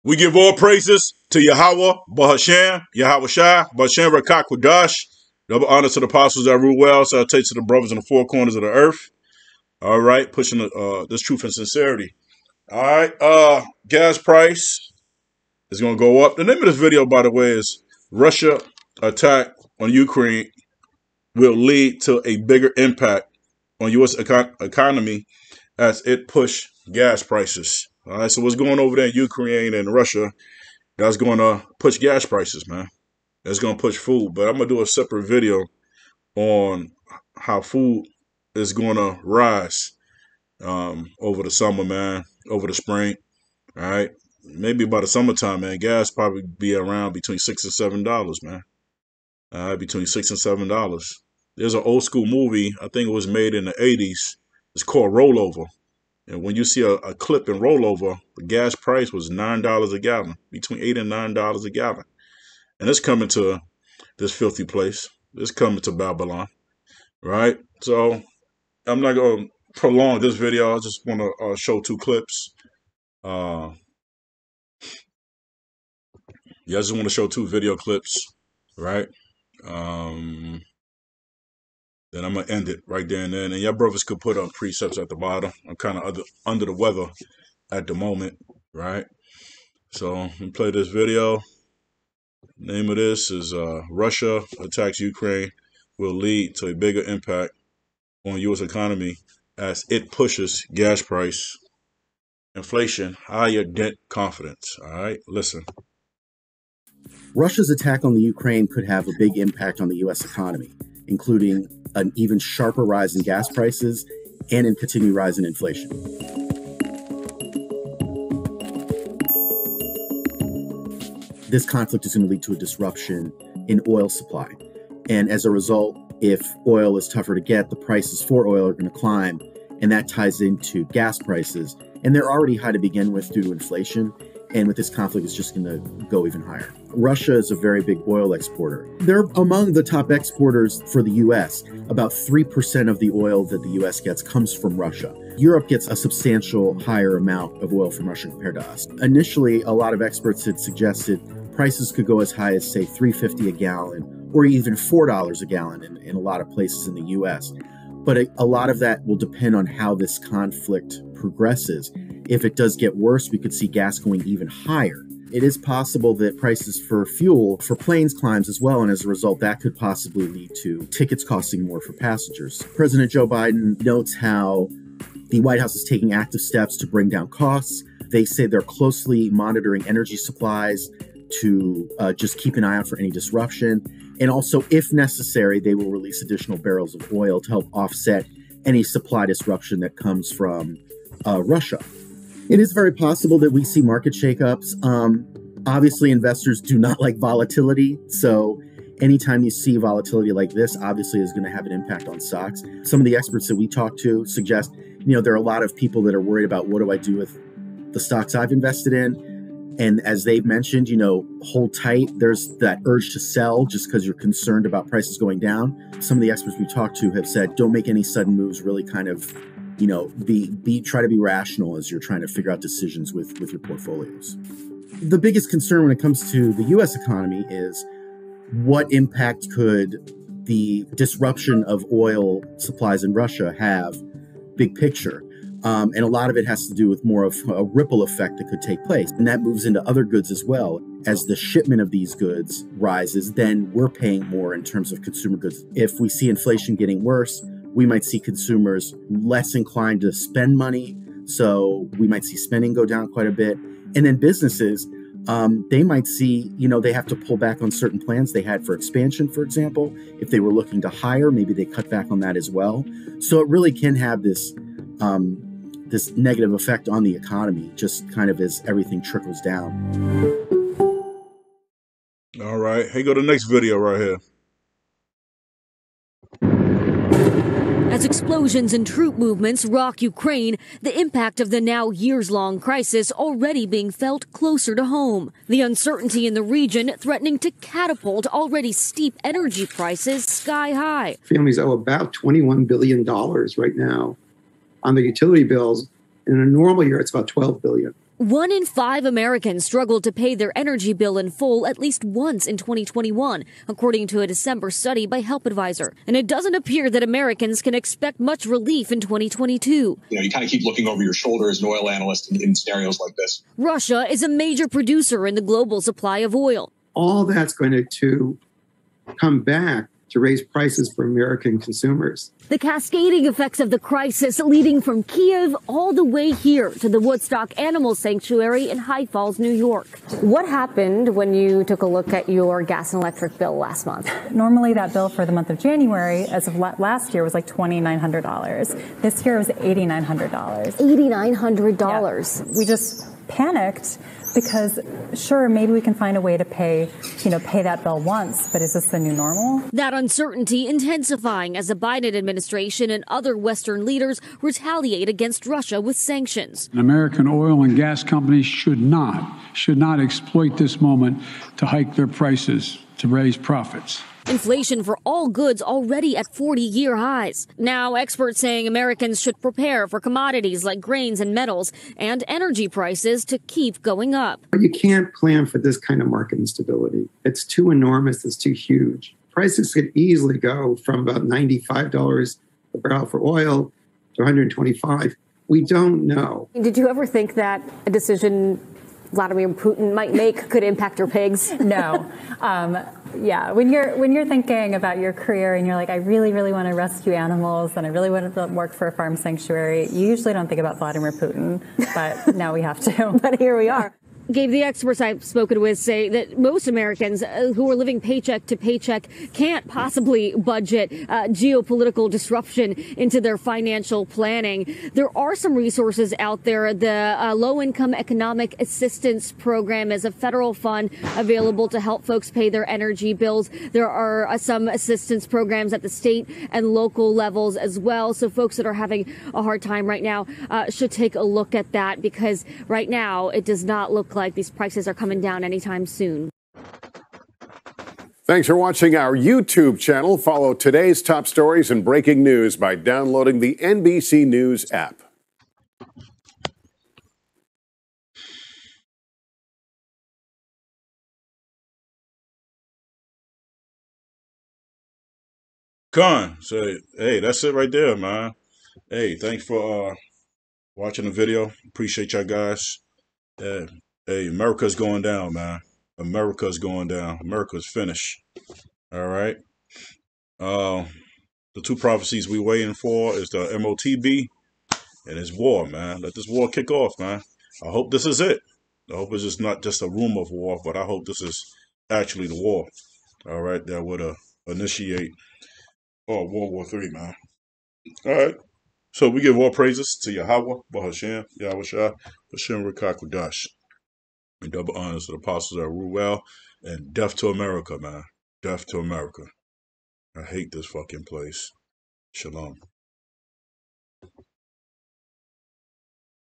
We give all praises to Yahweh, Bahashem, Yahweh Shai, Bahashem Rakak Wadash. Double honor to the apostles that rule well. So I take to the brothers in the four corners of the earth. All right, pushing this truth and sincerity. All right, gas price is going to go up. The name of this video, by the way, is Russia attack on Ukraine will lead to a bigger impact on U.S. economy as it push gas prices. All right, so what's going over there in Ukraine and Russia, that's going to push gas prices, man. That's going to push food. But I'm going to do a separate video on how food is going to rise over the summer, man, over the spring. All right, maybe by the summertime, man, gas probably be around between $6 and $7, man. All right, between $6 and $7. There's an old school movie, I think it was made in the 80s. It's called Rollover. And when you see a clip in Rollover, the gas price was $9 a gallon, between $8 and $9 a gallon. And it's coming to this filthy place. It's coming to Babylon, right? So I'm not going to prolong this video. I just want to show two clips. Yeah, I just want to show two video clips, right? Then I'm going to end it right there and then. And y'all brothers could put on precepts at the bottom. I'm kind of under the weather at the moment, right? So I'm going to play this video. Name of this is Russia attacks Ukraine will lead to a bigger impact on U.S. economy as it pushes gas price, inflation, higher debt confidence. All right, listen. Russia's attack on the Ukraine could have a big impact on the U.S. economy, including an even sharper rise in gas prices and a continued rise in inflation. This conflict is going to lead to a disruption in oil supply. And as a result, if oil is tougher to get, the prices for oil are going to climb, and that ties into gas prices. And they're already high to begin with due to inflation. And with this conflict, it's just going to go even higher. Russia is a very big oil exporter. They're among the top exporters for the U.S. About 3% of the oil that the U.S. gets comes from Russia. Europe gets a substantial higher amount of oil from Russia compared to us. Initially, a lot of experts had suggested prices could go as high as, say, $3.50 a gallon or even $4 a gallon in a lot of places in the U.S. But a lot of that will depend on how this conflict progresses. If it does get worse, we could see gas going even higher. It is possible that prices for fuel for planes climbs as well, and as a result, that could possibly lead to tickets costing more for passengers. President Joe Biden notes how the White House is taking active steps to bring down costs. They say they're closely monitoring energy supplies to just keep an eye out for any disruption. And also, if necessary, they will release additional barrels of oil to help offset any supply disruption that comes from Russia. It is very possible that we see market shakeups. Obviously, investors do not like volatility. So anytime you see volatility like this, obviously is going to have an impact on stocks. Some of the experts that we talk to suggest, there are a lot of people that are worried about what do I do with the stocks I've invested in. And as they've mentioned, hold tight. There's that urge to sell just because you're concerned about prices going down. Some of the experts we talked to have said, don't make any sudden moves, really kind of try to be rational as you're trying to figure out decisions with your portfolios. The biggest concern when it comes to the U.S. economy is what impact could the disruption of oil supplies in Russia have, big picture. And a lot of it has to do with more of a ripple effect that could take place. And that moves into other goods as well. As the shipment of these goods rises, then we're paying more in terms of consumer goods. If we see inflation getting worse, we might see consumers less inclined to spend money. So we might see spending go down quite a bit. And then businesses, they might see, they have to pull back on certain plans they had for expansion, for example. If they were looking to hire, maybe they cut back on that as well. So it really can have this negative effect on the economy, just kind of as everything trickles down. All right. Hey, go to the next video right here. As explosions and troop movements rock Ukraine, the impact of the now years-long crisis already being felt closer to home. The uncertainty in the region threatening to catapult already steep energy prices sky high. Families owe about $21 billion right now on their utility bills. In a normal year, it's about $12 billion. 1 in 5 Americans struggled to pay their energy bill in full at least once in 2021, according to a December study by Help Advisor. And it doesn't appear that Americans can expect much relief in 2022. You kind of keep looking over your shoulder as an oil analyst in scenarios like this. Russia is a major producer in the global supply of oil. All that's going to come back to raise prices for American consumers. The cascading effects of the crisis leading from Kiev all the way here to the Woodstock Animal Sanctuary in High Falls, New York. What happened when you took a look at your gas and electric bill last month? Normally that bill for the month of January, as of last year, was like $2,900. This year it was $8,900. $8,900. Yeah. We just panicked because, sure, maybe we can find a way to pay that bill once, but is this the new normal? That uncertainty intensifying as the Biden administration and other Western leaders retaliate against Russia with sanctions. American oil and gas companies should not exploit this moment to hike their prices to raise profits. Inflation for all goods already at 40-year highs. Now, experts saying Americans should prepare for commodities like grains and metals and energy prices to keep going up. You can't plan for this kind of market instability. It's too enormous. It's too huge. Prices could easily go from about $95 a barrel for oil to $125. We don't know. Did you ever think that a decision Vladimir Putin might make could impact your pigs? No. Yeah, when you're thinking about your career and you're like, I really, really want to rescue animals and I really want to work for a farm sanctuary, you usually don't think about Vladimir Putin, but now we have to. But here we are. Gabe, the experts I've spoken with say that most Americans who are living paycheck to paycheck can't possibly budget geopolitical disruption into their financial planning. There are some resources out there. The Low-Income Economic Assistance Program is a federal fund available to help folks pay their energy bills. There are some assistance programs at the state and local levels as well. So folks that are having a hard time right now should take a look at that, because right now it does not look like these prices are coming down anytime soon. Thanks for watching our YouTube channel. Follow today's top stories and breaking news by downloading the NBC News app. Con, say, hey, that's it right there, man. Hey, thanks for watching the video. Appreciate y'all guys. Hey, America's going down, man. America's going down. America's finished. All right. The two prophecies we waiting for is the MOTB and it's war, man. Let this war kick off, man. I hope this is it. I hope it's just not just a rumor of war, but I hope this is actually the war. All right, that would initiate World War III, man. All right. So we give all praises to Yahweh, Bahashem, Yahweh Shah, Hashem Rakakudash. And double honors to the apostles that rule well. And death to America, man. Death to America. I hate this fucking place. Shalom.